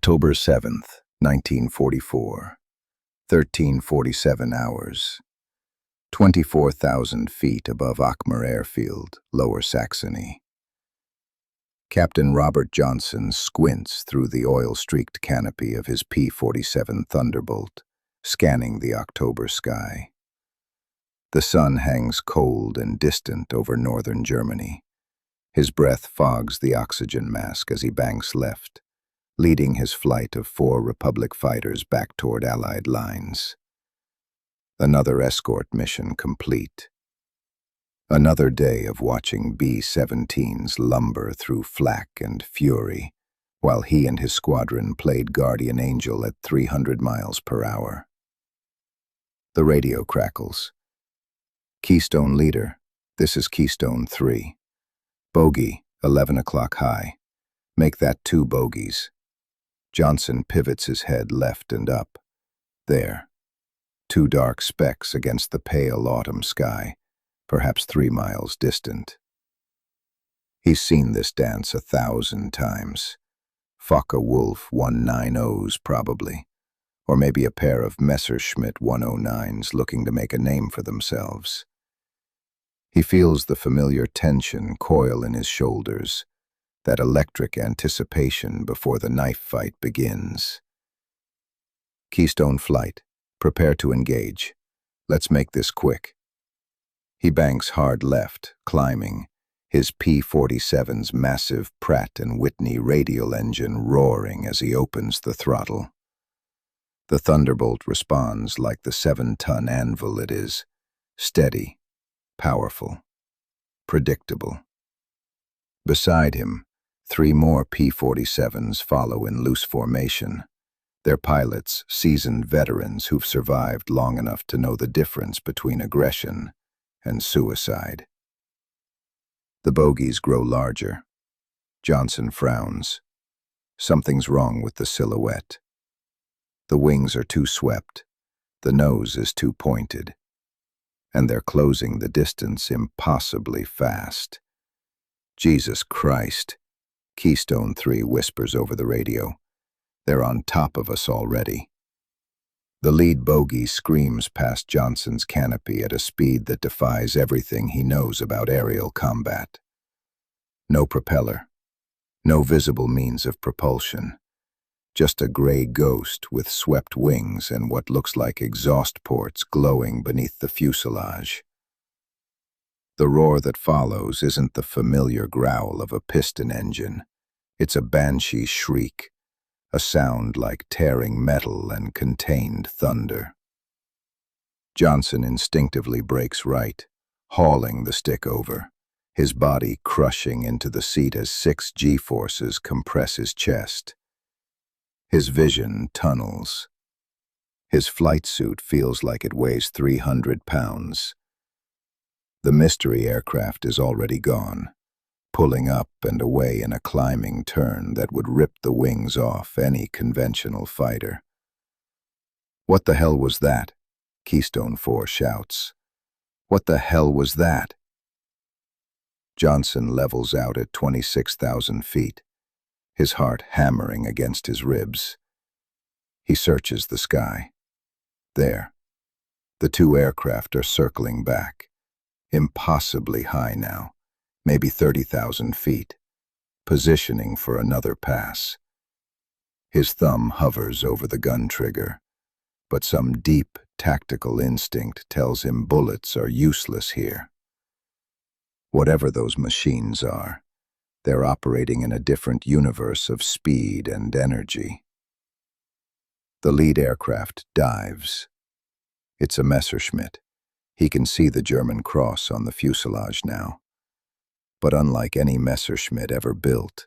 October 7th, 1944, 13:47 hours, 24,000 feet above Akmer Airfield, Lower Saxony. Captain Robert Johnson squints through the oil-streaked canopy of his P-47 Thunderbolt, scanning the October sky. The sun hangs cold and distant over northern Germany. His breath fogs the oxygen mask as he banks left, leading his flight of 4 Republic fighters back toward Allied lines. Another escort mission complete. Another day of watching B-17s lumber through flak and fury, while he and his squadron played guardian angel at 300 miles per hour. The radio crackles. Keystone leader, this is Keystone 3. Bogey, 11 o'clock high. Make that 2 bogeys. Johnson pivots his head left and up. There. 2 dark specks against the pale autumn sky, perhaps 3 miles distant. He's seen this dance 1,000 times. Focke-Wulf 190s probably, or maybe a pair of Messerschmitt 109s looking to make a name for themselves. He feels the familiar tension coil in his shoulders, that electric anticipation before the knife fight begins. Keystone flight, prepare to engage. Let's make this quick. He banks hard left, climbing, his P-47's massive Pratt & Whitney radial engine roaring as he opens the throttle. The Thunderbolt responds like the 7-ton anvil it is, steady, powerful, predictable. Beside him, 3 more P-47s follow in loose formation, their pilots seasoned veterans who've survived long enough to know the difference between aggression and suicide. The bogies grow larger. Johnson frowns. Something's wrong with the silhouette. The wings are too swept, the nose is too pointed, and they're closing the distance impossibly fast. Jesus Christ, Keystone 3 whispers over the radio. They're on top of us already. The lead bogey screams past Johnson's canopy at a speed that defies everything he knows about aerial combat. No propeller, no visible means of propulsion, just a gray ghost with swept wings and what looks like exhaust ports glowing beneath the fuselage. The roar that follows isn't the familiar growl of a piston engine. It's a banshee shriek, a sound like tearing metal and contained thunder. Johnson instinctively breaks right, hauling the stick over, his body crushing into the seat as 6 G-forces compress his chest. His vision tunnels. His flight suit feels like it weighs 300 pounds. The mystery aircraft is already gone, pulling up and away in a climbing turn that would rip the wings off any conventional fighter. "What the hell was that?" Keystone 4 shouts. "What the hell was that?" Johnson levels out at 26,000 feet, his heart hammering against his ribs. He searches the sky. There. The 2 aircraft are circling back, impossibly high now, maybe 30,000 feet, positioning for another pass. His thumb hovers over the gun trigger, but some deep tactical instinct tells him bullets are useless here. Whatever those machines are, they're operating in a different universe of speed and energy. The lead aircraft dives. It's a Messerschmitt. He can see the German cross on the fuselage now. But unlike any Messerschmitt ever built,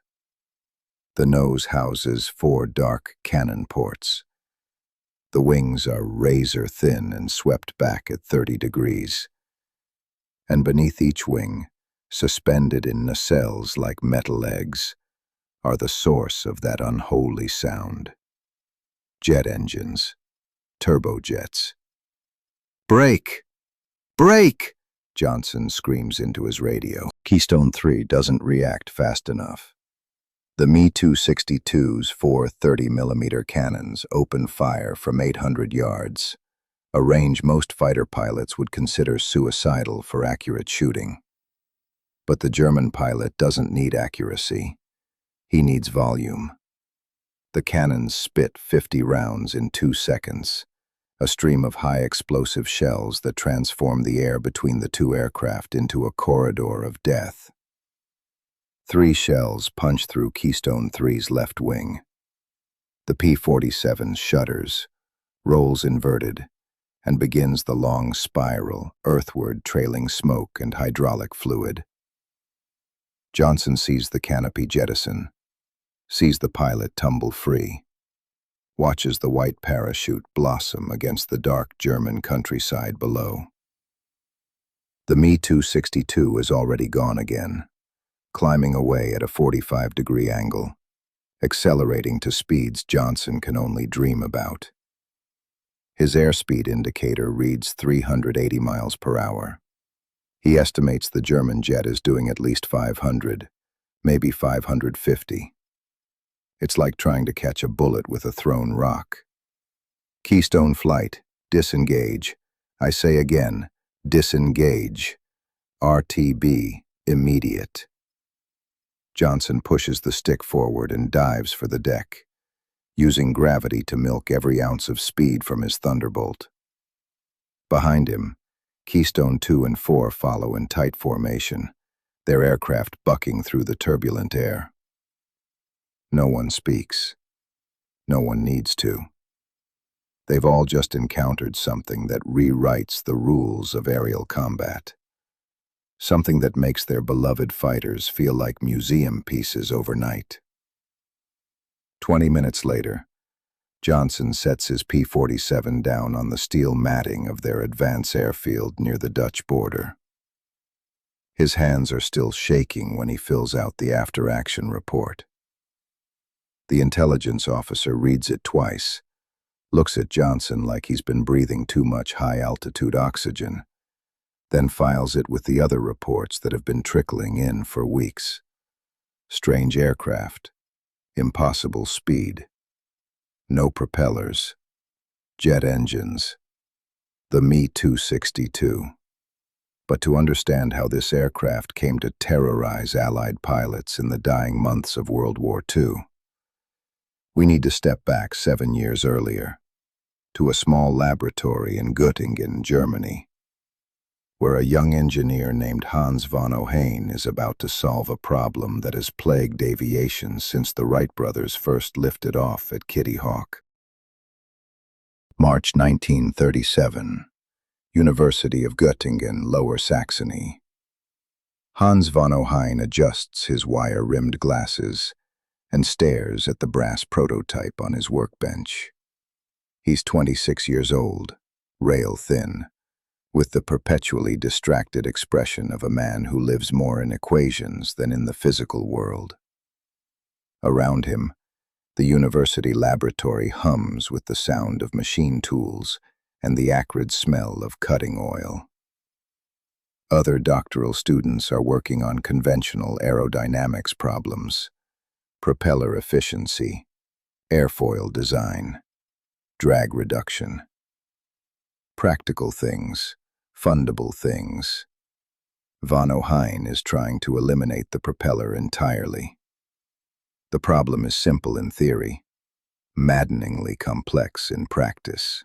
the nose houses 4 dark cannon ports. The wings are razor thin and swept back at 30 degrees. And beneath each wing, suspended in nacelles like metal eggs, are the source of that unholy sound. Jet engines, turbojets. "Brake! Brake!" Johnson screams into his radio. Keystone 3 doesn't react fast enough. The Me-262's four 30mm cannons open fire from 800 yards, a range most fighter pilots would consider suicidal for accurate shooting. But the German pilot doesn't need accuracy. He needs volume. The cannons spit 50 rounds in 2 seconds, a stream of high explosive shells that transform the air between the two aircraft into a corridor of death. 3 shells punch through Keystone 3's left wing. The P-47 shudders, rolls inverted, and begins the long spiral, earthward trailing smoke and hydraulic fluid. Johnson sees the canopy jettison, sees the pilot tumble free, watches the white parachute blossom against the dark German countryside below. The Me-262 is already gone again, climbing away at a 45-degree angle, accelerating to speeds Johnson can only dream about. His airspeed indicator reads 380 miles per hour. He estimates the German jet is doing at least 500, maybe 550. It's like trying to catch a bullet with a thrown rock. Keystone flight, disengage. I say again, disengage. RTB, immediate. Johnson pushes the stick forward and dives for the deck, using gravity to milk every ounce of speed from his Thunderbolt. Behind him, Keystone 2 and 4 follow in tight formation, their aircraft bucking through the turbulent air. No one speaks. No one needs to. They've all just encountered something that rewrites the rules of aerial combat. Something that makes their beloved fighters feel like museum pieces overnight. 20 minutes later, Johnson sets his P-47 down on the steel matting of their advance airfield near the Dutch border. His hands are still shaking when he fills out the after-action report. The intelligence officer reads it twice, looks at Johnson like he's been breathing too much high-altitude oxygen, then files it with the other reports that have been trickling in for weeks. Strange aircraft, impossible speed, no propellers, jet engines, the Me-262. But to understand how this aircraft came to terrorize Allied pilots in the dying months of World War II, we need to step back 7 years earlier, to a small laboratory in Göttingen, Germany, where a young engineer named Hans von Ohain is about to solve a problem that has plagued aviation since the Wright brothers first lifted off at Kitty Hawk. March 1937, University of Göttingen, Lower Saxony. Hans von Ohain adjusts his wire-rimmed glasses and stares at the brass prototype on his workbench. He's 26 years old, rail-thin, with the perpetually distracted expression of a man who lives more in equations than in the physical world. Around him, the university laboratory hums with the sound of machine tools and the acrid smell of cutting oil. Other doctoral students are working on conventional aerodynamics problems, propeller efficiency, airfoil design, drag reduction. Practical things, fundable things. Von Ohain is trying to eliminate the propeller entirely. The problem is simple in theory, maddeningly complex in practice.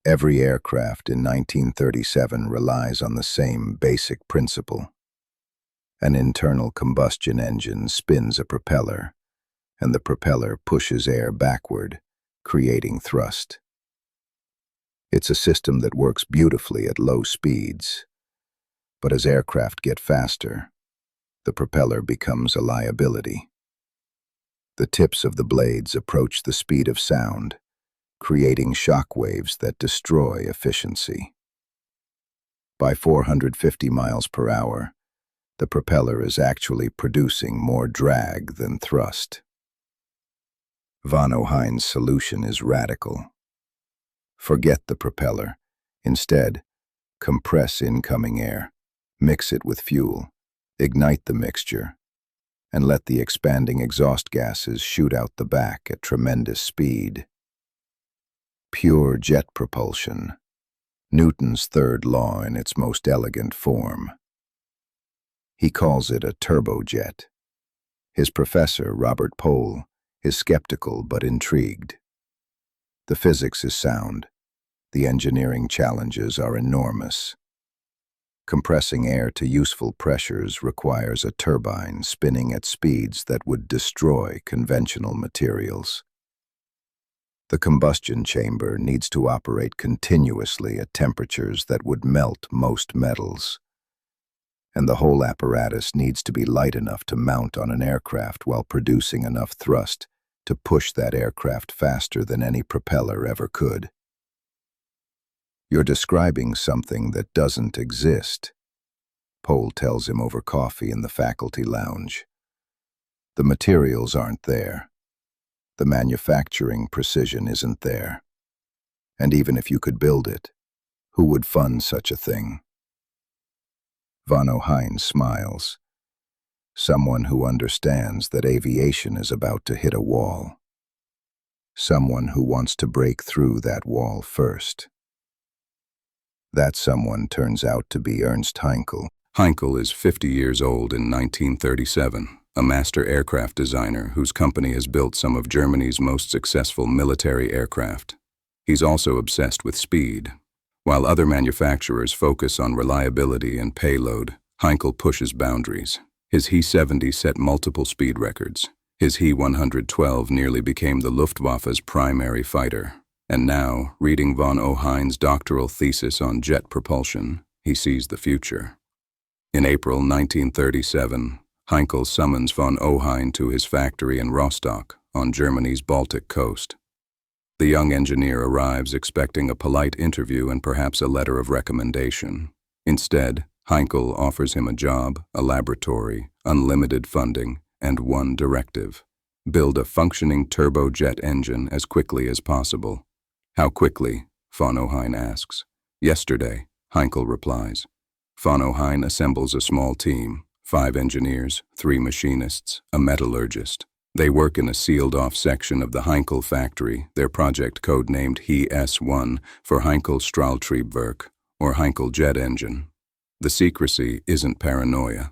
Every aircraft in 1937 relies on the same basic principle. An internal combustion engine spins a propeller, and the propeller pushes air backward, creating thrust. It's a system that works beautifully at low speeds, but as aircraft get faster, the propeller becomes a liability. The tips of the blades approach the speed of sound, creating shock waves that destroy efficiency. By 450 miles per hour, the propeller is actually producing more drag than thrust. Von Ohain's solution is radical. Forget the propeller. Instead, compress incoming air, mix it with fuel, ignite the mixture, and let the expanding exhaust gases shoot out the back at tremendous speed. Pure jet propulsion, Newton's third law in its most elegant form. He calls it a turbojet. His professor, Robert Pohl, is skeptical but intrigued. The physics is sound. The engineering challenges are enormous. Compressing air to useful pressures requires a turbine spinning at speeds that would destroy conventional materials. The combustion chamber needs to operate continuously at temperatures that would melt most metals. And the whole apparatus needs to be light enough to mount on an aircraft while producing enough thrust to push that aircraft faster than any propeller ever could. You're describing something that doesn't exist, Pohl tells him over coffee in the faculty lounge. The materials aren't there. The manufacturing precision isn't there. And even if you could build it, who would fund such a thing? Von Ohain smiles. Someone who understands that aviation is about to hit a wall. Someone who wants to break through that wall first. That someone turns out to be Ernst Heinkel. Heinkel is 50 years old in 1937, a master aircraft designer whose company has built some of Germany's most successful military aircraft. He's also obsessed with speed. While other manufacturers focus on reliability and payload, Heinkel pushes boundaries. His He-70 set multiple speed records. His He-112 nearly became the Luftwaffe's primary fighter. And now, reading von Ohain's doctoral thesis on jet propulsion, he sees the future. In April 1937, Heinkel summons von Ohain to his factory in Rostock, on Germany's Baltic coast. The young engineer arrives expecting a polite interview and perhaps a letter of recommendation. Instead, Heinkel offers him a job, a laboratory, unlimited funding, and one directive: build a functioning turbojet engine as quickly as possible. How quickly? Von Ohain asks. Yesterday, Heinkel replies. Von Ohain assembles a small team, 5 engineers, 3 machinists, a metallurgist. They work in a sealed-off section of the Heinkel factory, their project code-named He-S1 for Heinkel Strahltriebwerk, or Heinkel jet engine. The secrecy isn't paranoia.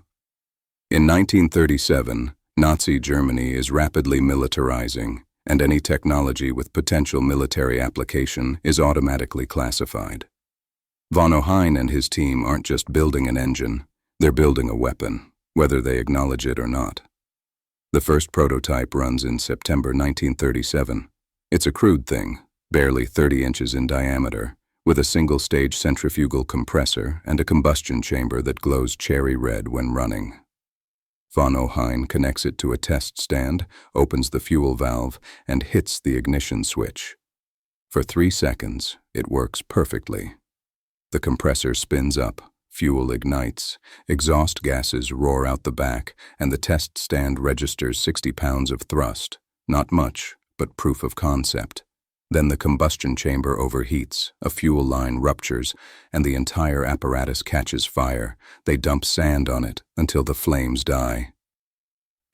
In 1937, Nazi Germany is rapidly militarizing, and any technology with potential military application is automatically classified. Von Ohain and his team aren't just building an engine, they're building a weapon, whether they acknowledge it or not. The first prototype runs in September 1937. It's a crude thing, barely 30 inches in diameter, with a single-stage centrifugal compressor and a combustion chamber that glows cherry red when running. Von Ohain connects it to a test stand, opens the fuel valve, and hits the ignition switch. For 3 seconds, it works perfectly. The compressor spins up, fuel ignites, exhaust gases roar out the back, and the test stand registers 60 pounds of thrust. Not much, but proof of concept. Then the combustion chamber overheats, a fuel line ruptures, and the entire apparatus catches fire. They dump sand on it until the flames die.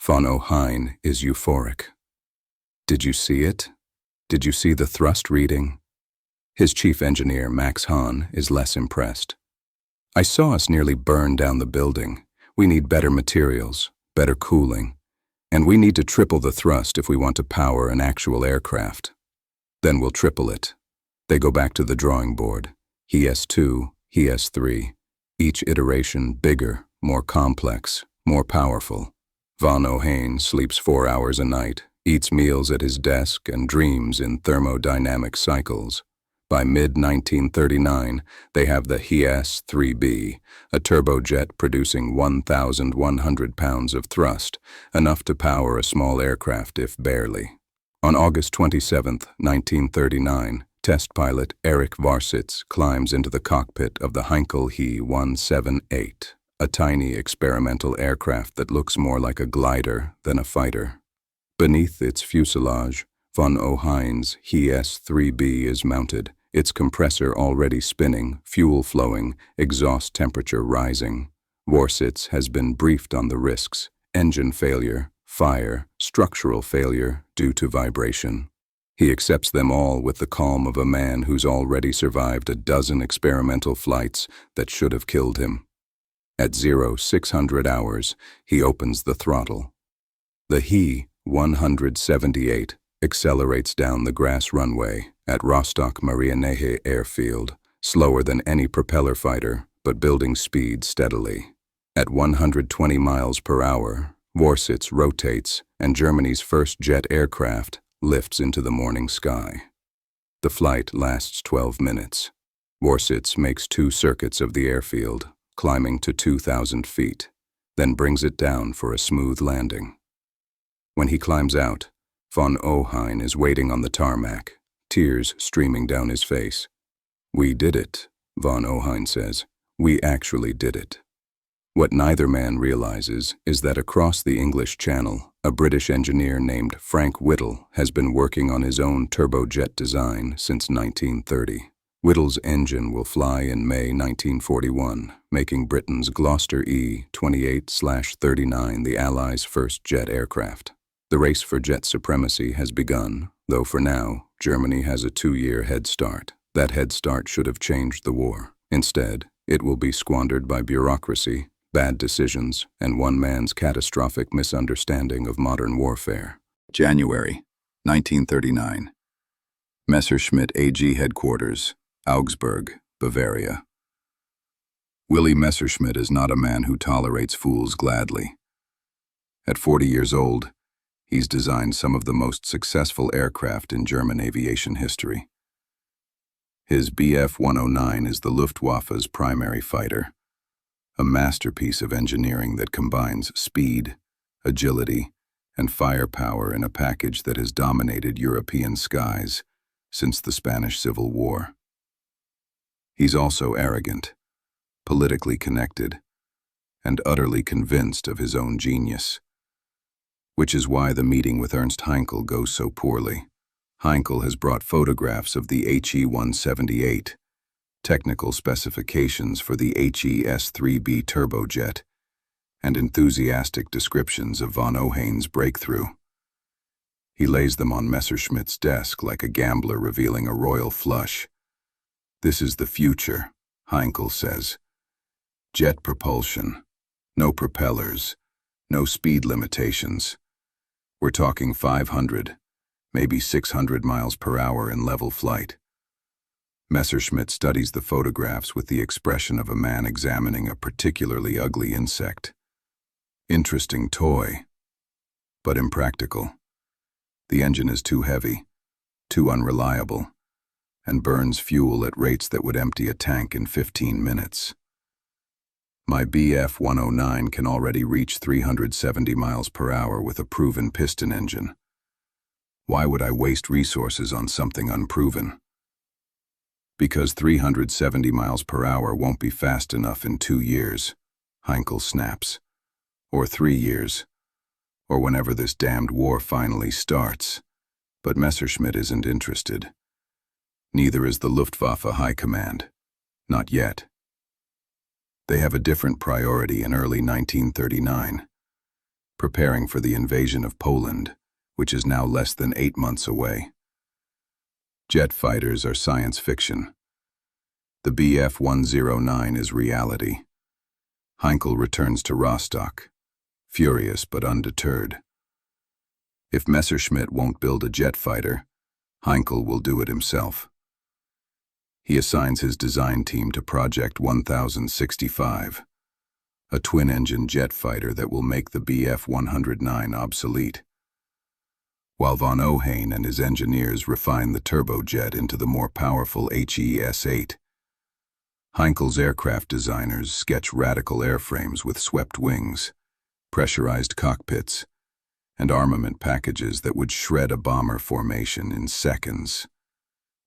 Von Ohain is euphoric. Did you see it? Did you see the thrust reading? His chief engineer, Max Hahn, is less impressed. I saw us nearly burn down the building. We need better materials, better cooling, and we need to triple the thrust if we want to power an actual aircraft. Then we'll triple it. They go back to the drawing board. He-S2, He-S3. Each iteration bigger, more complex, more powerful. Von Ohain sleeps 4 hours a night, eats meals at his desk, and dreams in thermodynamic cycles. By mid-1939, they have the He-S3B, a turbojet producing 1,100 pounds of thrust, enough to power a small aircraft if barely. On August 27, 1939, test pilot Erich Varsitz climbs into the cockpit of the Heinkel He-178, a tiny experimental aircraft that looks more like a glider than a fighter. Beneath its fuselage, von Ohain's He-S3B is mounted, its compressor already spinning, fuel flowing, exhaust temperature rising. Varsitz has been briefed on the risks. engine failure, fire, structural failure due to vibration. He accepts them all with the calm of a man who's already survived a dozen experimental flights that should have killed him. At 0600 hours, he opens the throttle. The He-178 accelerates down the grass runway at Rostock-Marienkäse airfield, slower than any propeller fighter, but building speed steadily. At 120 miles per hour, Vorsitz rotates, and Germany's first jet aircraft lifts into the morning sky. The flight lasts 12 minutes. Vorsitz makes 2 circuits of the airfield, climbing to 2,000 feet, then brings it down for a smooth landing. When he climbs out, von Ohain is waiting on the tarmac, tears streaming down his face. "We did it," von Ohain says. "We actually did it." What neither man realizes is that across the English Channel, a British engineer named Frank Whittle has been working on his own turbojet design since 1930. Whittle's engine will fly in May 1941, making Britain's Gloucester E-28/39 the Allies' first jet aircraft. The race for jet supremacy has begun, though for now, Germany has a 2-year head start. That head start should have changed the war. Instead, it will be squandered by bureaucracy, bad decisions, and one man's catastrophic misunderstanding of modern warfare. January 1939. Messerschmitt AG headquarters, Augsburg, Bavaria. Willy Messerschmitt is not a man who tolerates fools gladly. At 40 years old, he's designed some of the most successful aircraft in German aviation history. His Bf-109 is the Luftwaffe's primary fighter, a masterpiece of engineering that combines speed, agility, and firepower in a package that has dominated European skies since the Spanish Civil War. He's also arrogant, politically connected, and utterly convinced of his own genius, which is why the meeting with Ernst Heinkel goes so poorly. Heinkel has brought photographs of the He-178, technical specifications for the HES-3B turbojet, and enthusiastic descriptions of von Ohain's breakthrough. He lays them on Messerschmitt's desk like a gambler revealing a royal flush. "This is the future," Heinkel says. "Jet propulsion, no propellers, no speed limitations. We're talking 500, maybe 600 miles per hour in level flight." Messerschmitt studies the photographs with the expression of a man examining a particularly ugly insect. Interesting toy, but impractical. The engine is too heavy, too unreliable, and burns fuel at rates that would empty a tank in 15 minutes. My Bf-109 can already reach 370 miles per hour with a proven piston engine. Why would I waste resources on something unproven? Because 370 miles per hour won't be fast enough in 2 years, Heinkel snaps. Or 3 years. Or whenever this damned war finally starts. But Messerschmitt isn't interested. Neither is the Luftwaffe High Command. Not yet. They have a different priority in early 1939. Preparing for the invasion of Poland, which is now less than 8 months away. Jet fighters are science fiction. The Bf-109 is reality. Heinkel returns to Rostock, furious but undeterred. If Messerschmitt won't build a jet fighter, Heinkel will do it himself. He assigns his design team to Project 1065, a twin-engine jet fighter that will make the Bf-109 obsolete, while von Ohain and his engineers refine the turbojet into the more powerful HES-8. Heinkel's aircraft designers sketch radical airframes with swept wings, pressurized cockpits, and armament packages that would shred a bomber formation in seconds.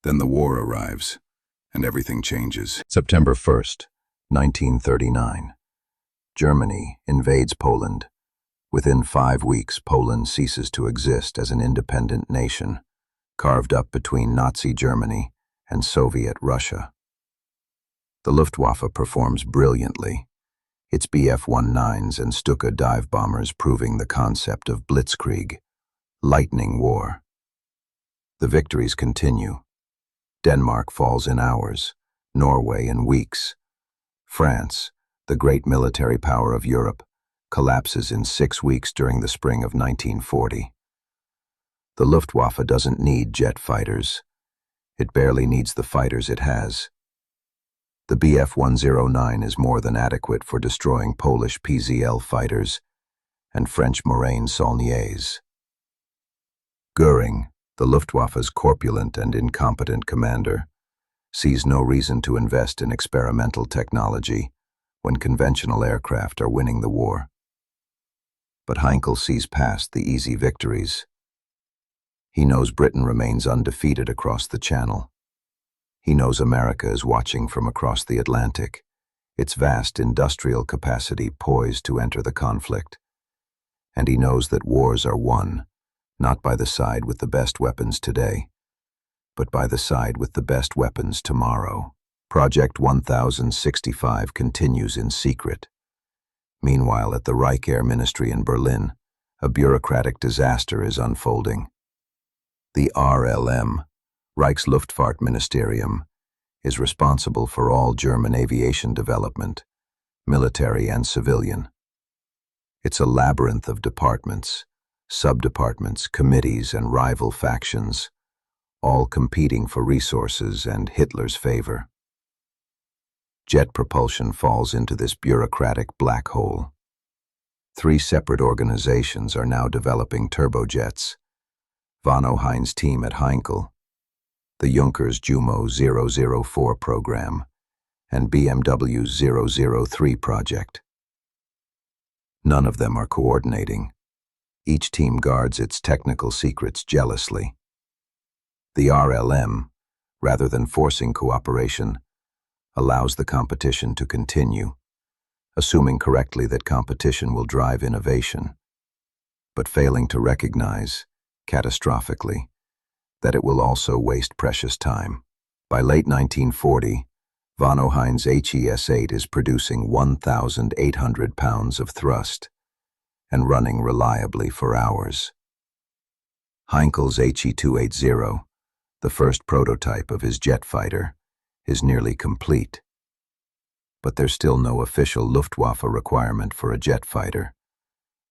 Then the war arrives, and everything changes. September 1st, 1939. Germany invades Poland. Within 5 weeks, Poland ceases to exist as an independent nation, carved up between Nazi Germany and Soviet Russia. The Luftwaffe performs brilliantly. its Bf-19s and Stuka dive bombers proving the concept of blitzkrieg, lightning war. The victories continue. Denmark falls in hours, Norway in weeks. France, the great military power of Europe, collapses in 6 weeks during the spring of 1940. The Luftwaffe doesn't need jet fighters. It barely needs the fighters it has. The Bf-109 is more than adequate for destroying Polish PZL fighters and French Morane Saulniers. Goering, the Luftwaffe's corpulent and incompetent commander, sees no reason to invest in experimental technology when conventional aircraft are winning the war. But Heinkel sees past the easy victories. He knows Britain remains undefeated across the Channel. He knows America is watching from across the Atlantic, its vast industrial capacity poised to enter the conflict. And he knows that wars are won, not by the side with the best weapons today, but by the side with the best weapons tomorrow. Project 1065 continues in secret. Meanwhile, at the Reich Air Ministry in Berlin, a bureaucratic disaster is unfolding. The RLM, Reichsluftfahrtministerium, is responsible for all German aviation development, military and civilian. It's a labyrinth of departments, sub-departments, committees, and rival factions, all competing for resources and Hitler's favor. Jet propulsion falls into this bureaucratic black hole. 3 separate organizations are now developing turbojets: von Ohain's team at Heinkel, the Junkers Jumo 004 program, and BMW's 003 project. None of them are coordinating. Each team guards its technical secrets jealously. The RLM, rather than forcing cooperation, allows the competition to continue, assuming correctly that competition will drive innovation, but failing to recognize, catastrophically, that it will also waste precious time. By late 1940, von Ohain's HES-8 is producing 1,800 pounds of thrust and running reliably for hours. Heinkel's HE-280, the first prototype of his jet fighter, is nearly complete. But there's still no official Luftwaffe requirement for a jet fighter.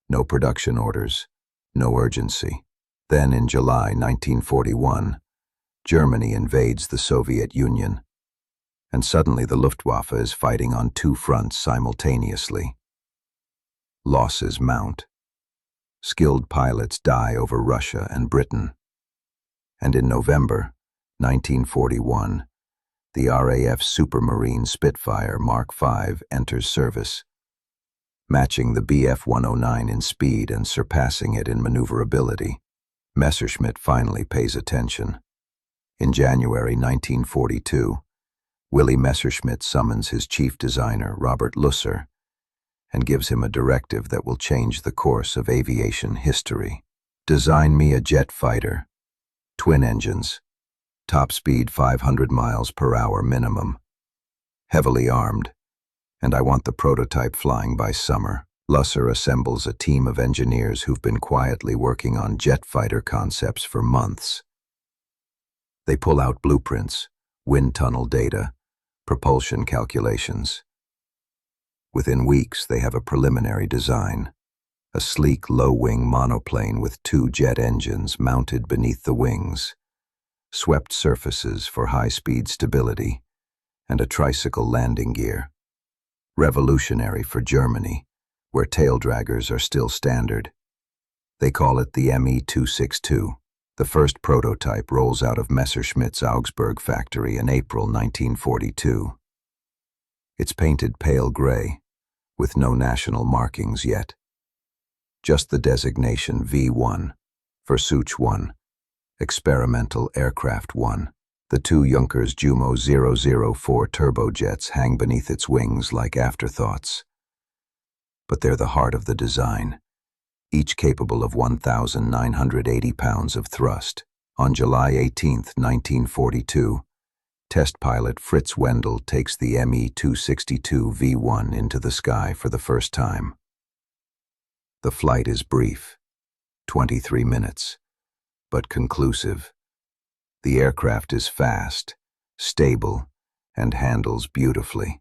No production orders, no urgency. Then in July 1941, Germany invades the Soviet Union, and suddenly the Luftwaffe is fighting on 2 fronts simultaneously. Losses mount. Skilled pilots die over Russia and Britain. And in November 1941, the RAF Supermarine Spitfire Mark V enters service, matching the Bf-109 in speed and surpassing it in maneuverability. Messerschmitt finally pays attention. In January 1942, Willy Messerschmitt summons his chief designer, Robert Lusser, and gives him a directive that will change the course of aviation history. Design me a jet fighter. Twin engines. Top speed 500 miles per hour minimum. Heavily armed. And I want the prototype flying by summer. Lusser assembles a team of engineers who've been quietly working on jet fighter concepts for months. They pull out blueprints, wind tunnel data, propulsion calculations. Within weeks, they have a preliminary design. A sleek, low-wing monoplane with 2 jet engines mounted beneath the wings, swept surfaces for high-speed stability, and a tricycle landing gear. Revolutionary for Germany, where tail-draggers are still standard. They call it the Me-262. The first prototype rolls out of Messerschmitt's Augsburg factory in April 1942. It's painted pale gray, with no national markings yet. Just the designation V1, Versuch 1, Experimental Aircraft 1. The 2 Junkers Jumo 004 turbojets hang beneath its wings like afterthoughts. But they're the heart of the design, each capable of 1,980 pounds of thrust. On July 18, 1942, Test pilot Fritz Wendell takes the Me-262 V1 into the sky for the first time. The flight is brief, 23 minutes, but conclusive. The aircraft is fast, stable, and handles beautifully.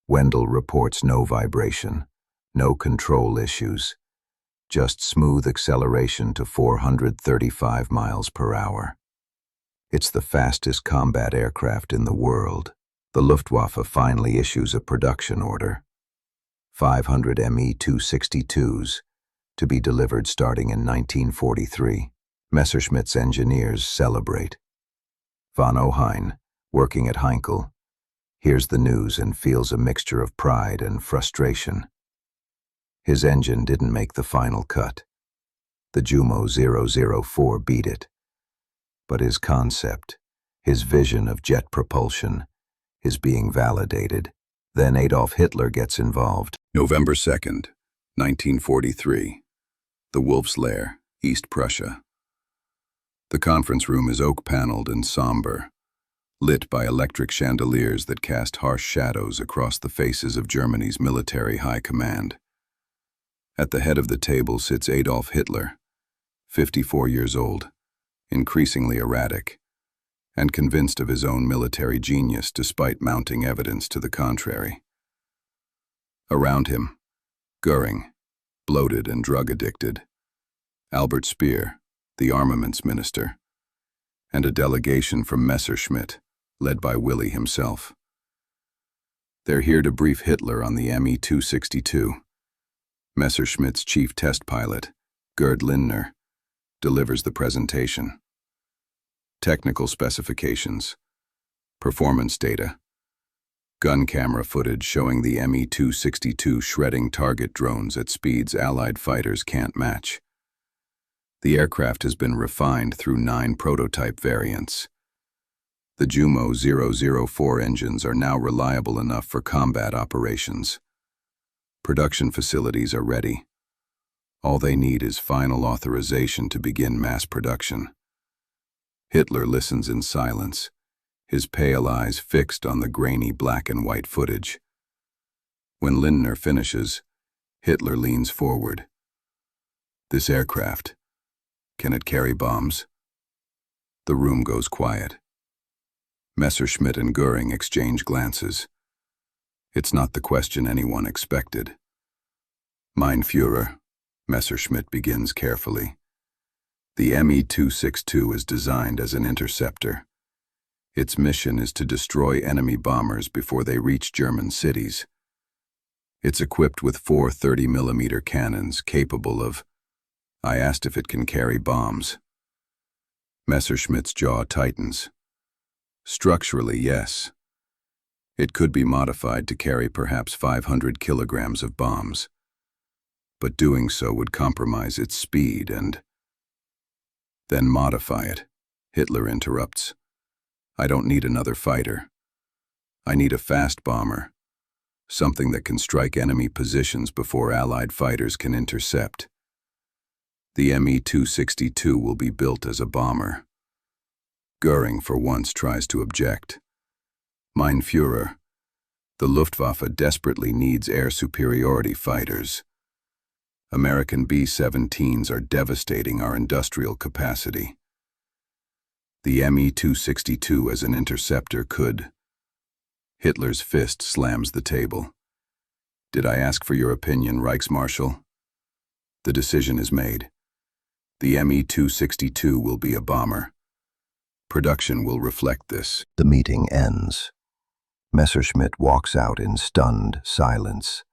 Wendell reports no vibration, no control issues, just smooth acceleration to 435 miles per hour. It's the fastest combat aircraft in the world. The Luftwaffe finally issues a production order. 500 Me-262s, to be delivered starting in 1943. Messerschmitt's engineers celebrate. Von Ohain, working at Heinkel, hears the news and feels a mixture of pride and frustration. His engine didn't make the final cut. The Jumo 004 beat it. But his concept, his vision of jet propulsion, is being validated. Then Adolf Hitler gets involved. November 2nd, 1943. The Wolf's Lair, East Prussia. The conference room is oak-paneled and somber, lit by electric chandeliers that cast harsh shadows across the faces of Germany's military high command. At the head of the table sits Adolf Hitler, 54 years old, increasingly erratic, and convinced of his own military genius despite mounting evidence to the contrary. Around him, Goering, bloated and drug-addicted, Albert Speer, the armaments minister, and a delegation from Messerschmitt, led by Willy himself. They're here to brief Hitler on the Me-262. Messerschmitt's chief test pilot, Gerd Lindner, delivers the presentation. Technical specifications, performance data, gun camera footage showing the Me-262 shredding target drones at speeds Allied fighters can't match. The aircraft has been refined through 9 prototype variants. The Jumo 004 engines are now reliable enough for combat operations. Production facilities are ready. All they need is final authorization to begin mass production. Hitler listens in silence, his pale eyes fixed on the grainy black and white footage. When Lindner finishes, Hitler leans forward. This aircraft, can it carry bombs? The room goes quiet. Messerschmitt and Goering exchange glances. It's not the question anyone expected. Mein Führer, Messerschmitt begins carefully. The Me-262 is designed as an interceptor. Its mission is to destroy enemy bombers before they reach German cities. It's equipped with 4 30mm cannons capable of... I asked if it can carry bombs. Messerschmitt's jaw tightens. Structurally, yes. It could be modified to carry perhaps 500 kilograms of bombs. But doing so would compromise its speed and... Then modify it, Hitler interrupts. I don't need another fighter. I need a fast bomber, something that can strike enemy positions before Allied fighters can intercept. The Me-262 will be built as a bomber. Goering for once tries to object. Mein Führer, the Luftwaffe desperately needs air superiority fighters. American B-17s are devastating our industrial capacity. The Me-262 as an interceptor could... Hitler's fist slams the table. Did I ask for your opinion, Reichsmarschall? The decision is made. The Me-262 will be a bomber. Production will reflect this. The meeting ends. Messerschmitt walks out in stunned silence.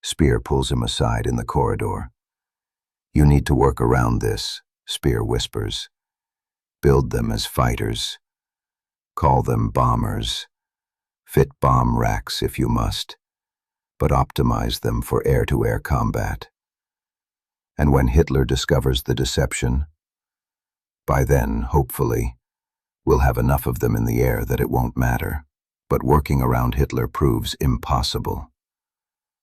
Speer pulls him aside in the corridor. You need to work around this, Speer whispers. Build them as fighters. Call them bombers. Fit bomb racks if you must, but optimize them for air-to-air combat. And when Hitler discovers the deception, by then, hopefully, we'll have enough of them in the air that it won't matter. But working around Hitler proves impossible.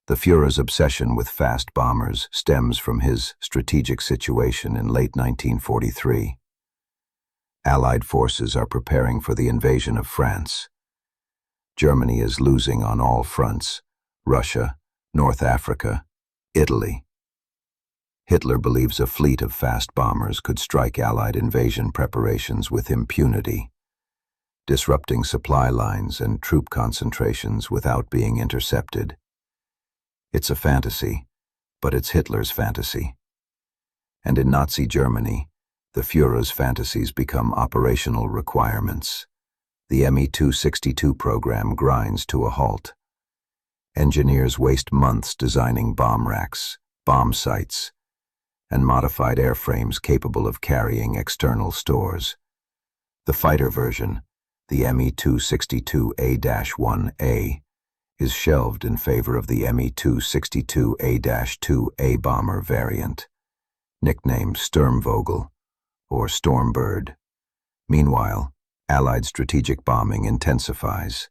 The Führer's obsession with fast bombers stems from his strategic situation in late 1943. Allied forces are preparing for the invasion of France. Germany is losing on all fronts: Russia, North Africa, Italy. Hitler believes a fleet of fast bombers could strike Allied invasion preparations with impunity, disrupting supply lines and troop concentrations without being intercepted. It's a fantasy, but it's Hitler's fantasy. And in Nazi Germany, the Führer's fantasies become operational requirements. The Me-262 program grinds to a halt. Engineers waste months designing bomb racks, bomb sites, and modified airframes capable of carrying external stores. The fighter version, the Me-262A-1A, is shelved in favor of the Me-262A-2A bomber variant, nicknamed Sturmvogel, or Stormbird. Meanwhile, Allied strategic bombing intensifies.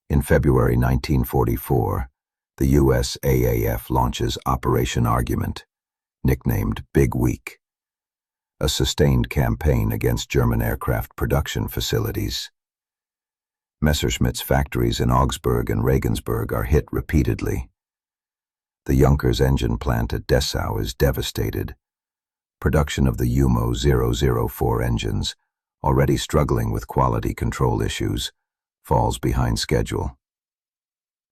In February 1944, the US AAF launches Operation Argument, nicknamed Big Week, a sustained campaign against German aircraft production facilities. Messerschmitt's factories in Augsburg and Regensburg are hit repeatedly. The Junkers engine plant at Dessau is devastated. Production of the UMO 004 engines, already struggling with quality control issues, falls behind schedule.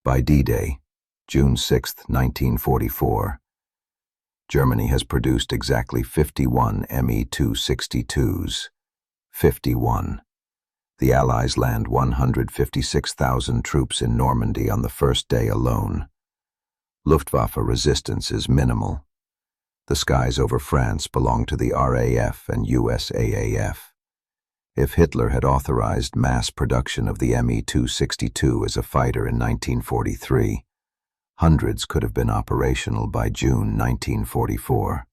By D-Day, June 6, 1944, Germany has produced exactly 51 Me-262s. 51. The Allies land 156,000 troops in Normandy on the first day alone. Luftwaffe resistance is minimal. The skies over France belong to the RAF and US AAF. If Hitler had authorized mass production of the Me-262 as a fighter in 1943, hundreds could have been operational by June 1944.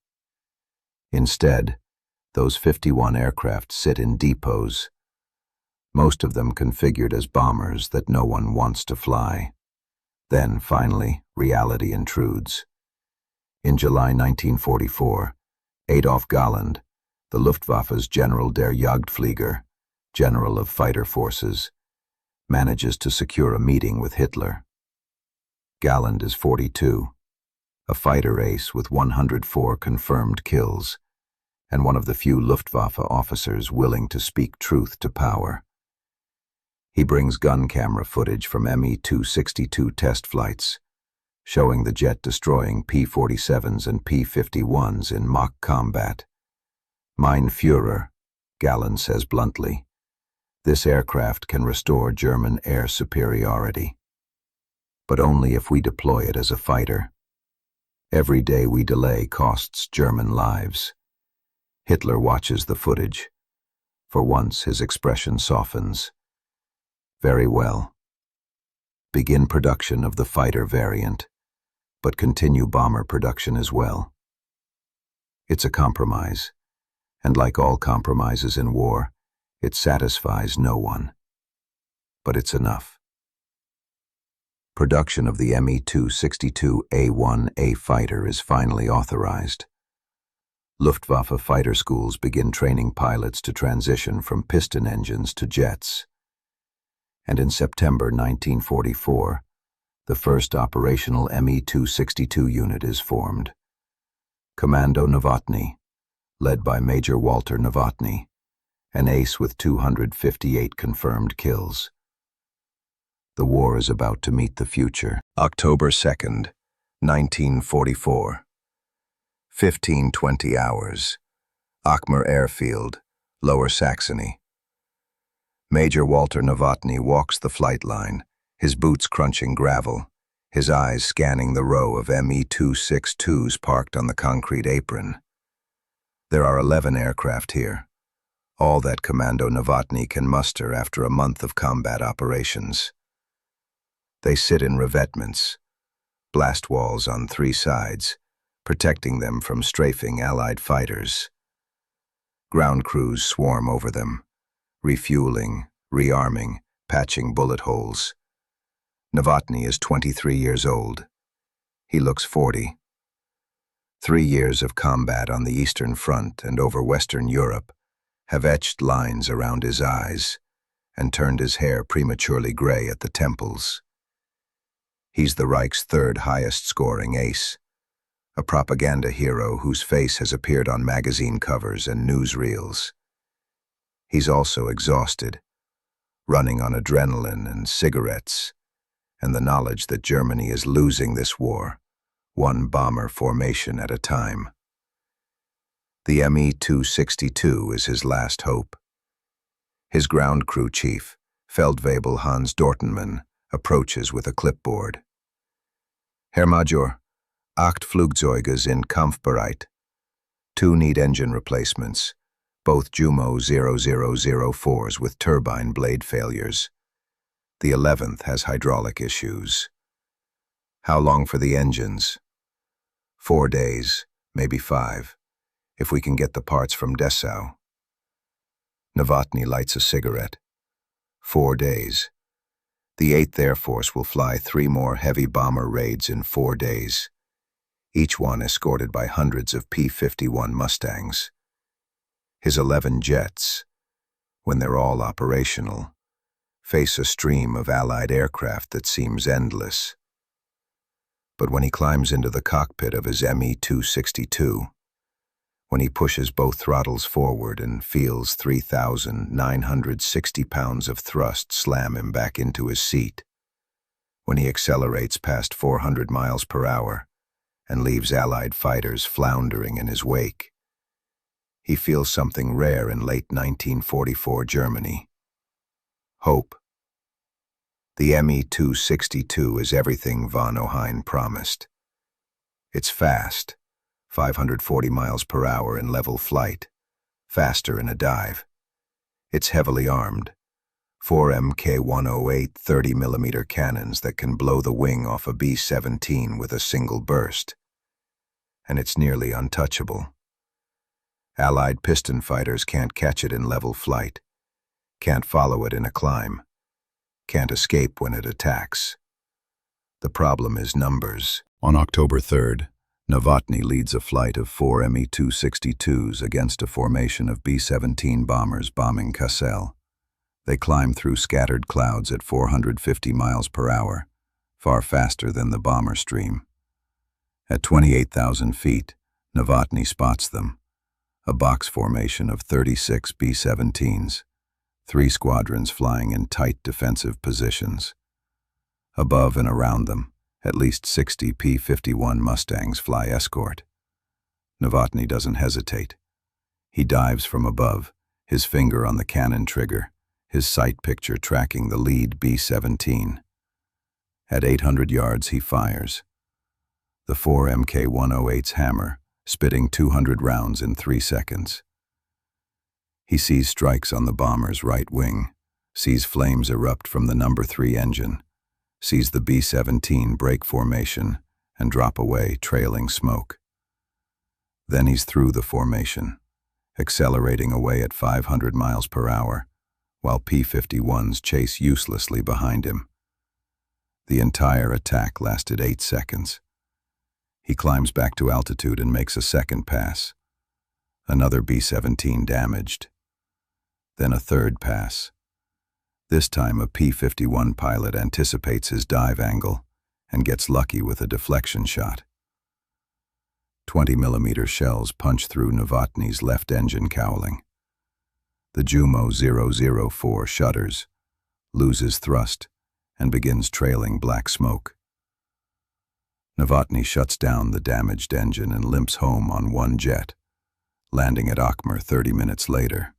Instead, those 51 aircraft sit in depots, most of them configured as bombers that no one wants to fly. Then, finally, reality intrudes. In July 1944, Adolf Galland, the Luftwaffe's General der Jagdflieger, General of Fighter Forces, manages to secure a meeting with Hitler. Galland is 42, a fighter ace with 104 confirmed kills, and one of the few Luftwaffe officers willing to speak truth to power. He brings gun camera footage from Me-262 test flights, showing the jet destroying P-47s and P-51s in mock combat. Mein Führer, Galland says bluntly, this aircraft can restore German air superiority. But only if we deploy it as a fighter. Every day we delay costs German lives. Hitler watches the footage. For once, his expression softens. Very well. Begin production of the fighter variant, but continue bomber production as well. It's a compromise, and like all compromises in war, it satisfies no one. But it's enough. Production of the Me-262A-1A fighter is finally authorized. Luftwaffe fighter schools begin training pilots to transition from piston engines to jets. And in September 1944, the first operational Me-262 unit is formed. Commando Novotny, led by Major Walter Novotny, an ace with 258 confirmed kills. The war is about to meet the future. October 2nd, 1944. 15:20 hours. Akmer Airfield, Lower Saxony. Major Walter Novotny walks the flight line, his boots crunching gravel, his eyes scanning the row of Me-262s parked on the concrete apron. There are 11 aircraft here, all that Commando Novotny can muster after a month of combat operations. They sit in revetments, blast walls on 3 sides, protecting them from strafing Allied fighters. Ground crews swarm over them, refueling, rearming, patching bullet holes. Novotny is 23 years old. He looks 40. 3 years of combat on the Eastern Front and over Western Europe have etched lines around his eyes and turned his hair prematurely gray at the temples. He's the Reich's third highest-scoring ace, a propaganda hero whose face has appeared on magazine covers and newsreels. He's also exhausted, running on adrenaline and cigarettes, and the knowledge that Germany is losing this war, one bomber formation at a time. The Me-262 is his last hope. His ground crew chief, Feldwebel Hans Dortenmann, approaches with a clipboard. Herr Major, 8 Flugzeuge in Kampfbereit. 2 need engine replacements, both Jumo 0004s with turbine blade failures. The 11th has hydraulic issues. How long for the engines? 4 days, maybe 5, if we can get the parts from Dessau. Novotny lights a cigarette. 4 days. The 8th Air Force will fly 3 more heavy bomber raids in 4 days, each one escorted by hundreds of P-51 Mustangs. His 11 jets, when they're all operational, face a stream of Allied aircraft that seems endless. But when he climbs into the cockpit of his Me-262, when he pushes both throttles forward and feels 3,960 pounds of thrust slam him back into his seat, when he accelerates past 400 miles per hour and leaves Allied fighters floundering in his wake, he feels something rare in late 1944 Germany: hope. The Me-262 is everything von Ohain promised. It's fast, 540 miles per hour in level flight, faster in a dive. It's heavily armed, 4 Mk108 30mm cannons that can blow the wing off a B-17 with a single burst. And it's nearly untouchable. Allied piston fighters can't catch it in level flight, can't follow it in a climb, can't escape when it attacks. The problem is numbers. On October 3rd, Novotny leads a flight of 4 Me-262s against a formation of B-17 bombers bombing Kassel. They climb through scattered clouds at 450 miles per hour, far faster than the bomber stream. At 28,000 feet, Novotny spots them, a box formation of 36 B-17s, 3 squadrons flying in tight defensive positions. Above and around them, at least 60 P-51 Mustangs fly escort. Novotny doesn't hesitate. He dives from above, his finger on the cannon trigger, his sight picture tracking the lead B-17. At 800 yards, he fires. The 4 Mk108's hammer, spitting 200 rounds in 3 seconds. He sees strikes on the bomber's right wing, sees flames erupt from the No. 3 engine, sees the B-17 break formation and drop away, trailing smoke. Then he's through the formation, accelerating away at 500 miles per hour, while P-51s chase uselessly behind him. The entire attack lasted 8 seconds. He climbs back to altitude and makes a second pass. Another B-17 damaged. Then a third pass. This time a P-51 pilot anticipates his dive angle and gets lucky with a deflection shot. 20mm shells punch through Novotny's left engine cowling. The Jumo 004 shudders, loses thrust, and begins trailing black smoke. Novotny shuts down the damaged engine and limps home on one jet, landing at Akmar 30 minutes later.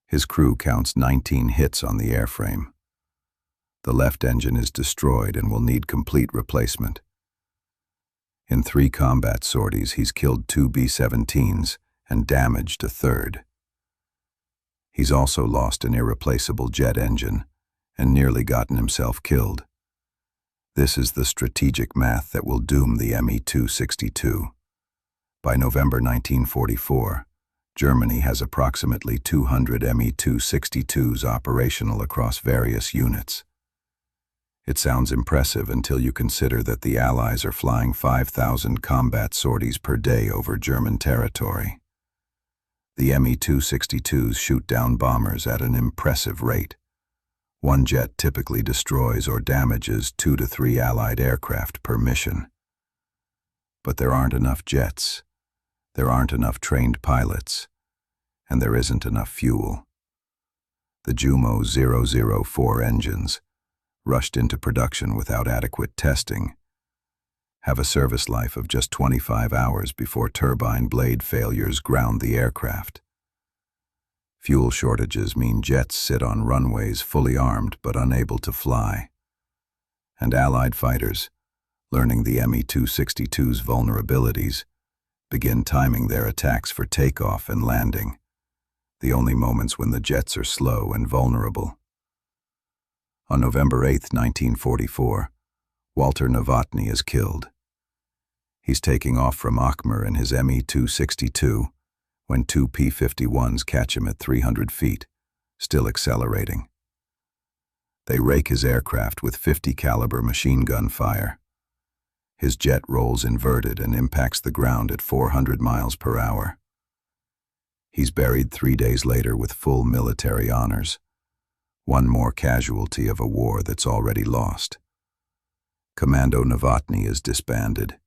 His crew counts 19 hits on the airframe. The left engine is destroyed and will need complete replacement. In 3 combat sorties, he's killed 2 B-17s and damaged a third. He's also lost an irreplaceable jet engine and nearly gotten himself killed. This is the strategic math that will doom the Me-262. By November 1944, Germany has approximately 200 Me-262s operational across various units. It sounds impressive until you consider that the Allies are flying 5,000 combat sorties per day over German territory. The Me-262s shoot down bombers at an impressive rate. One jet typically destroys or damages 2 to 3 Allied aircraft per mission. But there aren't enough jets, there aren't enough trained pilots, and there isn't enough fuel. The Jumo 004 engines, rushed into production without adequate testing, have a service life of just 25 hours before turbine blade failures ground the aircraft. Fuel shortages mean jets sit on runways fully armed but unable to fly. And Allied fighters, learning the Me-262's vulnerabilities, begin timing their attacks for takeoff and landing, the only moments when the jets are slow and vulnerable. On November 8, 1944, Walter Novotny is killed. He's taking off from Akhmar in his Me-262 when 2 P-51s catch him at 300 feet, still accelerating. They rake his aircraft with 50 caliber machine gun fire. His jet rolls inverted and impacts the ground at 400 miles per hour. He's buried 3 days later with full military honors, one more casualty of a war that's already lost. Commando Novotny is disbanded.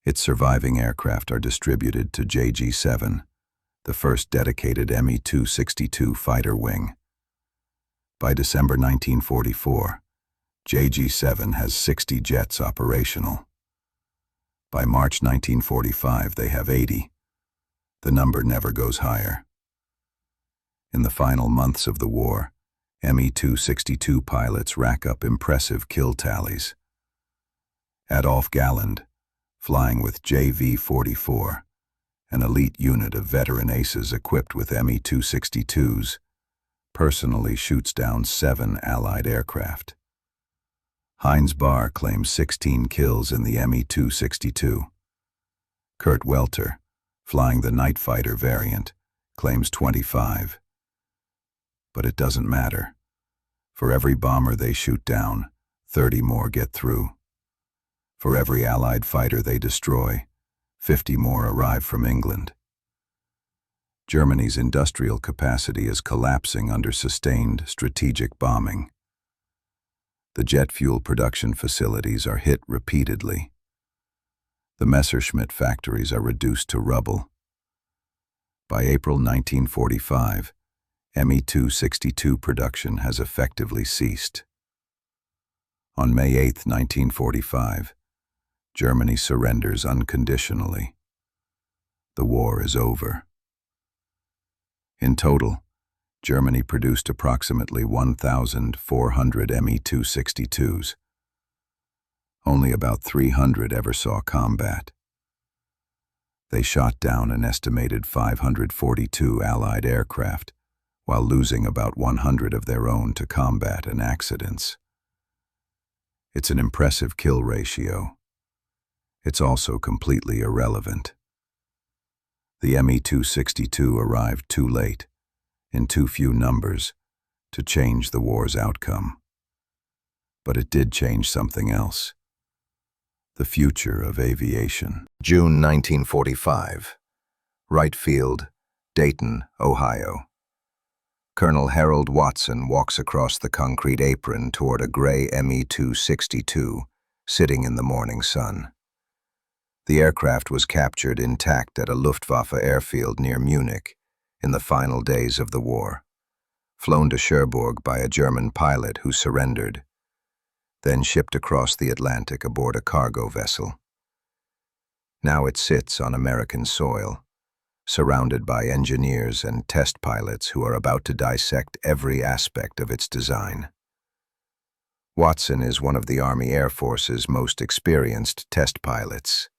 Its surviving aircraft are distributed to JG-7, the first dedicated Me-262 fighter wing. By December 1944, JG-7 has 60 jets operational. By March 1945, they have 80. The number never goes higher. In the final months of the war, Me-262 pilots rack up impressive kill tallies. Adolf Galland, flying with JV-44, an elite unit of veteran aces equipped with Me-262s, personally shoots down 7 Allied aircraft. Heinz Barr claims 16 kills in the Me-262. Kurt Welter, flying the night fighter variant, claims 25. But it doesn't matter. For every bomber they shoot down, 30 more get through. For every Allied fighter they destroy, 50 more arrive from England. Germany's industrial capacity is collapsing under sustained strategic bombing. The jet fuel production facilities are hit repeatedly. The Messerschmitt factories are reduced to rubble. By April 1945, Me-262 production has effectively ceased. On May 8, 1945, Germany surrenders unconditionally. The war is over. In total, Germany produced approximately 1,400 Me-262s. Only about 300 ever saw combat. They shot down an estimated 542 Allied aircraft, while losing about 100 of their own to combat and accidents. It's an impressive kill ratio. It's also completely irrelevant. The Me-262 arrived too late, in too few numbers, to change the war's outcome. But it did change something else. The future of aviation. June 1945. Wright Field, Dayton, Ohio. Colonel Harold Watson walks across the concrete apron toward a gray Me-262, sitting in the morning sun. The aircraft was captured intact at a Luftwaffe airfield near Munich in the final days of the war, flown to Cherbourg by a German pilot who surrendered, then shipped across the Atlantic aboard a cargo vessel. Now it sits on American soil, surrounded by engineers and test pilots who are about to dissect every aspect of its design. Watson is one of the Army Air Force's most experienced test pilots.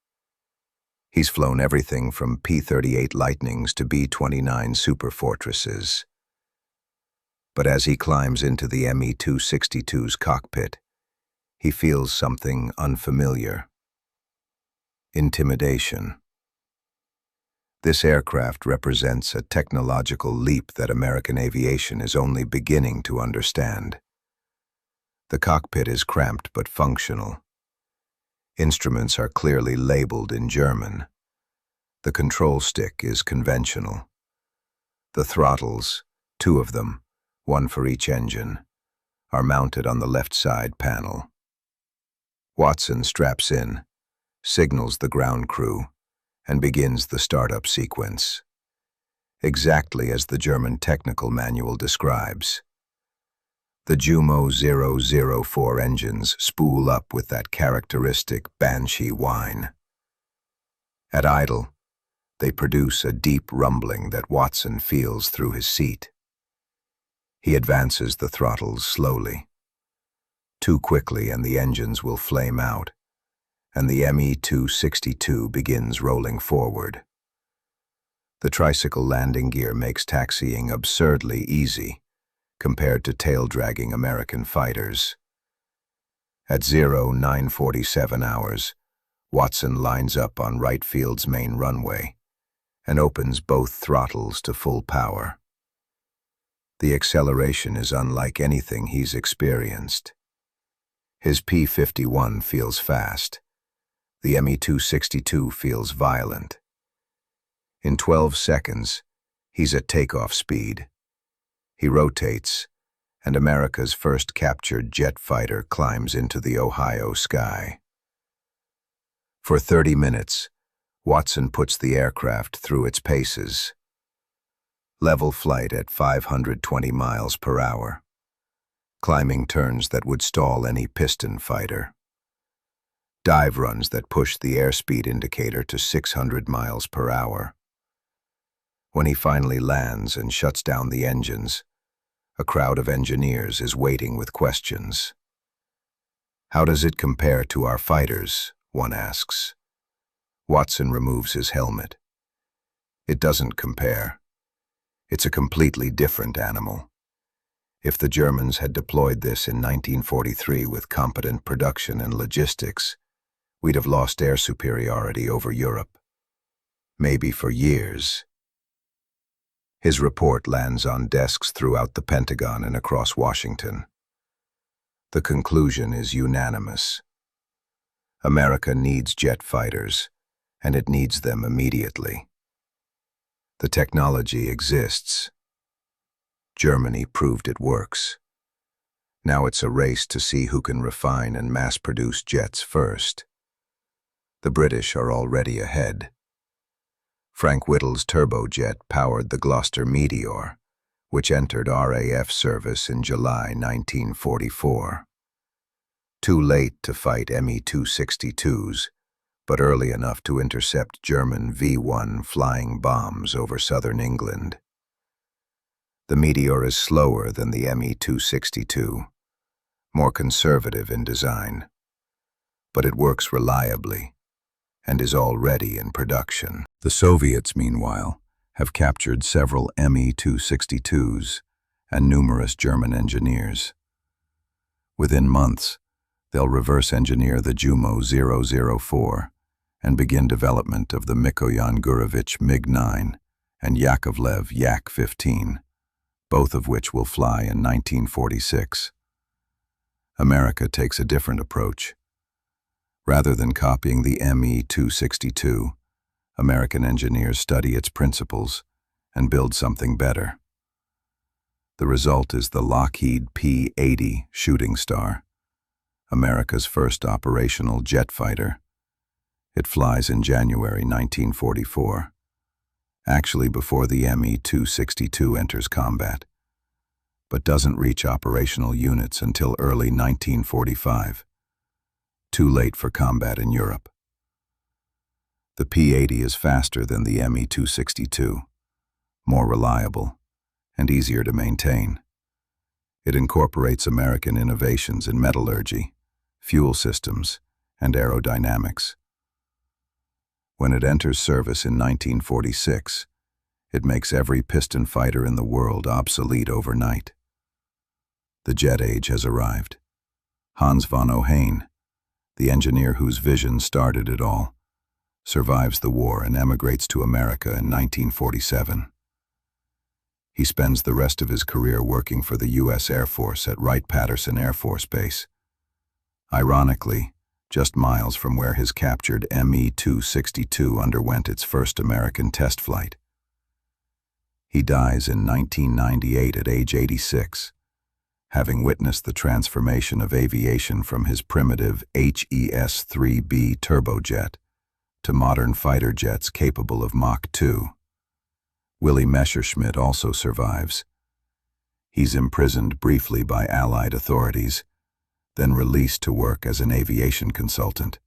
He's flown everything from P-38 Lightnings to B-29 Superfortresses. But as he climbs into the Me-262's cockpit, he feels something unfamiliar. Intimidation. This aircraft represents a technological leap that American aviation is only beginning to understand. The cockpit is cramped but functional. Instruments are clearly labeled in German. The control stick is conventional, The throttles, two of them, one for each engine, are mounted on the left side panel. Watson straps in, signals the ground crew, and begins the startup sequence. Exactly as the German technical manual describes. The Jumo 004 engines spool up with that characteristic banshee whine. At idle, they produce a deep rumbling that Watson feels through his seat. He advances the throttles slowly. Too quickly and the engines will flame out, and the Me-262 begins rolling forward. The tricycle landing gear makes taxiing absurdly easy compared to tail-dragging American fighters. At 0947 hours, Watson lines up on right field's main runway and opens both throttles to full power. The acceleration is unlike anything he's experienced. His P-51 feels fast. The Me-262 feels violent. In 12 seconds, he's at takeoff speed. He rotates, and America's first captured jet fighter climbs into the Ohio sky. For 30 minutes, Watson puts the aircraft through its paces. Level flight at 520 miles per hour. Climbing turns that would stall any piston fighter. Dive runs that push the airspeed indicator to 600 miles per hour. When he finally lands and shuts down the engines, a crowd of engineers is waiting with questions. How does it compare to our fighters? One asks. Watson removes his helmet. It doesn't compare. It's a completely different animal. If the Germans had deployed this in 1943 with competent production and logistics, we'd have lost air superiority over Europe. Maybe for years. His report lands on desks throughout the Pentagon and across Washington. The conclusion is unanimous. America needs jet fighters, and it needs them immediately. The technology exists. Germany proved it works. Now it's a race to see who can refine and mass-produce jets first. The British are already ahead. Frank Whittle's turbojet powered the Gloucester Meteor, which entered RAF service in July 1944. Too late to fight Me-262s, but early enough to intercept German V-1 flying bombs over southern England. The Meteor is slower than the Me-262, more conservative in design, but it works reliably and is already in production. The Soviets, meanwhile, have captured several Me-262s and numerous German engineers. Within months, they'll reverse engineer the Jumo 004 and begin development of the Mikoyan Gurevich MiG-9 and Yakovlev Yak-15, both of which will fly in 1946. America takes a different approach. Rather than copying the Me-262, American engineers study its principles and build something better. The result is the Lockheed P-80 Shooting Star, America's first operational jet fighter. It flies in January 1944, actually before the Me-262 enters combat, but doesn't reach operational units until early 1945. Too late for combat in Europe. The P-80 is faster than the Me-262, more reliable, and easier to maintain. It incorporates American innovations in metallurgy, fuel systems, and aerodynamics. When it enters service in 1946, it makes every piston fighter in the world obsolete overnight. The jet age has arrived. Hans von Ohain, the engineer whose vision started it all, survives the war and emigrates to America in 1947. He spends the rest of his career working for the U.S. Air Force at Wright-Patterson Air Force Base. Ironically, just miles from where his captured Me-262 underwent its first American test flight. He dies in 1998 at age 86, having witnessed the transformation of aviation from his primitive HES-3B turbojet to modern fighter jets capable of Mach 2. Willy Messerschmitt also survives. He's imprisoned briefly by Allied authorities, then released to work as an aviation consultant.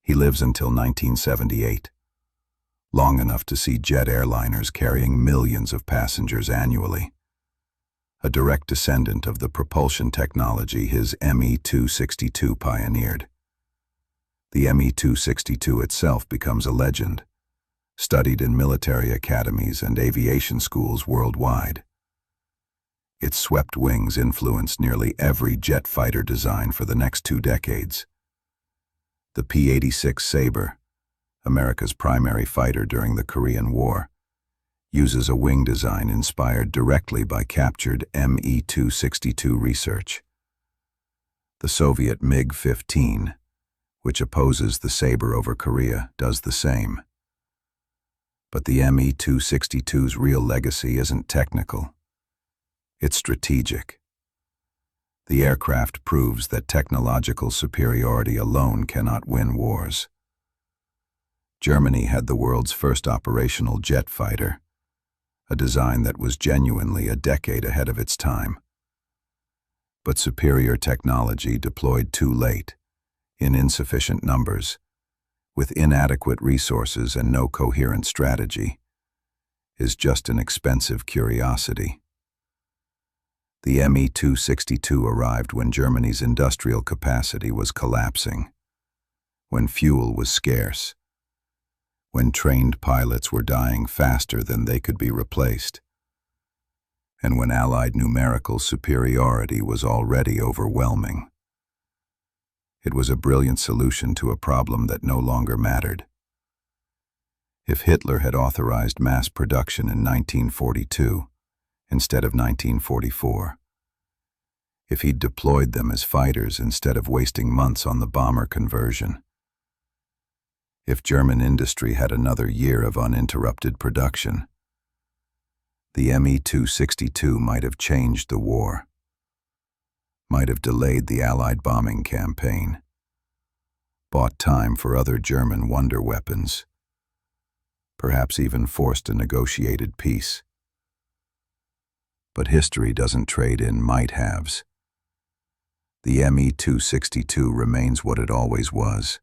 He lives until 1978, long enough to see jet airliners carrying millions of passengers annually. A direct descendant of the propulsion technology his Me-262 pioneered. The Me-262 itself becomes a legend, studied in military academies and aviation schools worldwide. Its swept wings influenced nearly every jet fighter design for the next 2 decades. The P-86 Sabre, America's primary fighter during the Korean War, uses a wing design inspired directly by captured Me-262 research. The Soviet MiG-15, which opposes the Sabre over Korea, does the same. But the Me-262's real legacy isn't technical. It's strategic. The aircraft proves that technological superiority alone cannot win wars. Germany had the world's first operational jet fighter, a design that was genuinely a decade ahead of its time. But superior technology deployed too late, in insufficient numbers, with inadequate resources and no coherent strategy, is just an expensive curiosity. The Me-262 arrived when Germany's industrial capacity was collapsing, when fuel was scarce, when trained pilots were dying faster than they could be replaced, and when Allied numerical superiority was already overwhelming. It was a brilliant solution to a problem that no longer mattered. If Hitler had authorized mass production in 1942 instead of 1944, if he'd deployed them as fighters instead of wasting months on the bomber conversion, if German industry had another year of uninterrupted production, the Me-262 might have changed the war, might have delayed the Allied bombing campaign, bought time for other German wonder weapons, perhaps even forced a negotiated peace. But history doesn't trade in might-haves. The Me-262 remains what it always was,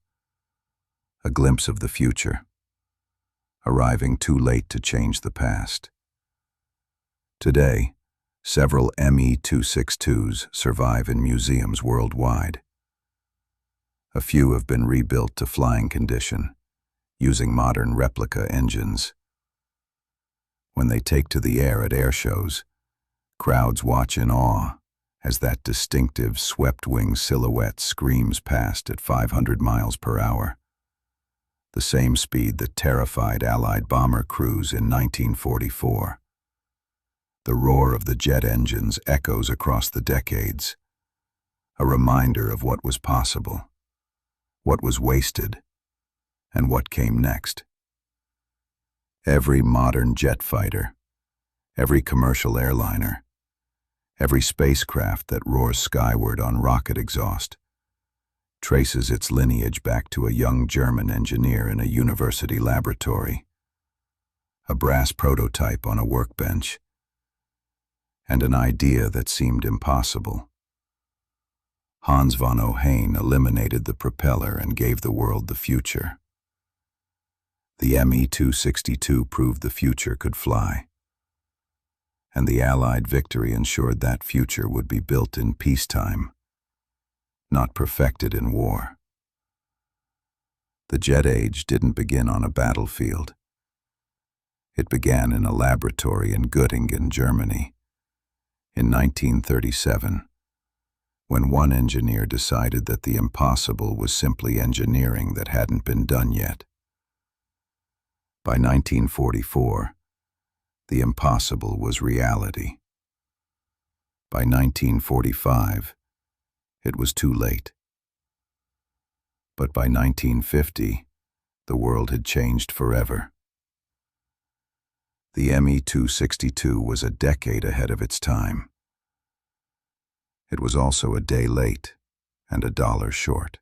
a glimpse of the future, arriving too late to change the past. Today, several Me-262s survive in museums worldwide. A few have been rebuilt to flying condition, using modern replica engines. When they take to the air at air shows, crowds watch in awe as that distinctive swept-wing silhouette screams past at 500 miles per hour, the same speed that terrified Allied bomber crews in 1944. The roar of the jet engines echoes across the decades, a reminder of what was possible, what was wasted, and what came next. Every modern jet fighter, every commercial airliner, every spacecraft that roars skyward on rocket exhaust traces its lineage back to a young German engineer in a university laboratory, a brass prototype on a workbench, and an idea that seemed impossible. Hans von Ohain eliminated the propeller and gave the world the future. The Me-262 proved the future could fly, and the Allied victory ensured that future would be built in peacetime, not perfected in war. The jet age didn't begin on a battlefield. It began in a laboratory in Göttingen, Germany, in 1937, when one engineer decided that the impossible was simply engineering that hadn't been done yet. By 1944, the impossible was reality. By 1945, it was too late. But by 1950, the world had changed forever. The Me-262 was a decade ahead of its time. It was also a day late and a dollar short.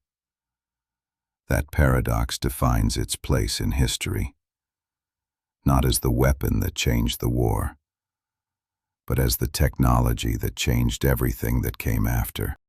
That paradox defines its place in history, not as the weapon that changed the war, but as the technology that changed everything that came after.